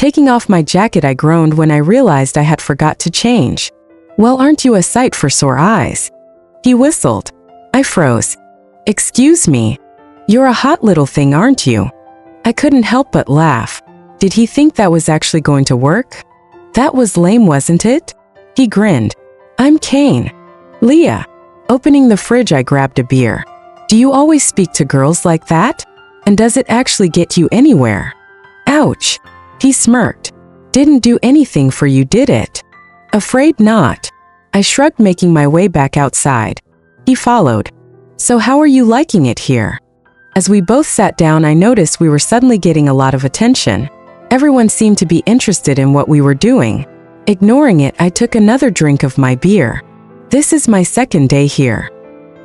Taking off my jacket, I groaned when I realized I had forgot to change. Well, aren't you a sight for sore eyes? He whistled. I froze. Excuse me. You're a hot little thing, aren't you? I couldn't help but laugh. Did he think that was actually going to work? That was lame, wasn't it? He grinned. I'm Kane. Leah. Opening the fridge, I grabbed a beer. Do you always speak to girls like that? And does it actually get you anywhere? Ouch. He smirked. Didn't do anything for you, did it? Afraid not. I shrugged, making my way back outside. He followed. So how are you liking it here? As we both sat down, I noticed we were suddenly getting a lot of attention. Everyone seemed to be interested in what we were doing. Ignoring it, I took another drink of my beer. This is my second day here.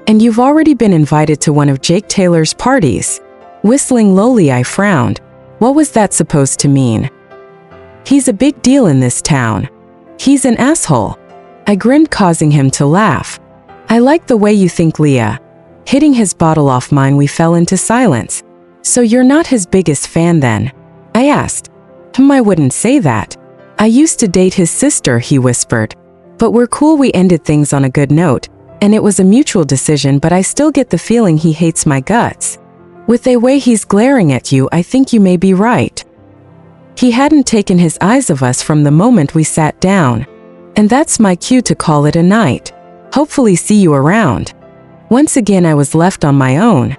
And you've already been invited to one of Jake Taylor's parties. Whistling lowly, I frowned. What was that supposed to mean? He's a big deal in this town. He's an asshole. I grinned, causing him to laugh. I like the way you think, Leah. Hitting his bottle off mine, we fell into silence. So you're not his biggest fan then? I asked. I wouldn't say that. I used to date his sister, he whispered. But we're cool. We ended things on a good note, and it was a mutual decision, but I still get the feeling he hates my guts. With the way he's glaring at you, I think you may be right. He hadn't taken his eyes off us from the moment we sat down. And that's my cue to call it a night. Hopefully see you around. Once again, I was left on my own.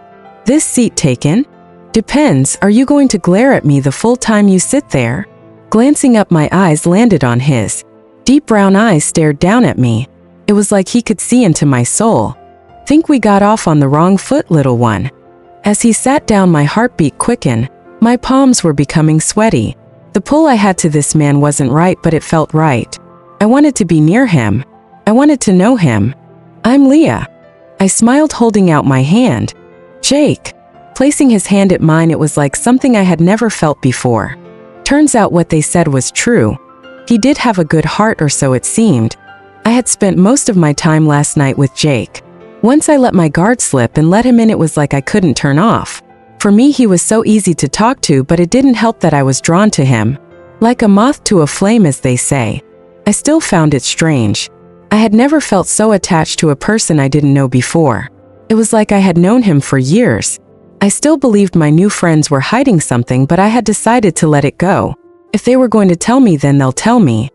This seat taken? Depends. Are you going to glare at me the full time you sit there? Glancing up, my eyes landed on his. Deep brown eyes stared down at me. It was like he could see into my soul. Think we got off on the wrong foot, little one. As he sat down, my heartbeat quickened. My palms were becoming sweaty. The pull I had to this man wasn't right, but it felt right. I wanted to be near him. I wanted to know him. I'm Leah. I smiled, holding out my hand. Jake. Placing his hand at mine, it was like something I had never felt before. Turns out what they said was true. He did have a good heart, or so it seemed. I had spent most of my time last night with Jake. Once I let my guard slip and let him in, it was like I couldn't turn off. For me, he was so easy to talk to, but it didn't help that I was drawn to him. Like a moth to a flame, as they say. I still found it strange. I had never felt so attached to a person I didn't know before. It was like I had known him for years. I still believed my new friends were hiding something, but I had decided to let it go. If they were going to tell me, then they'll tell me.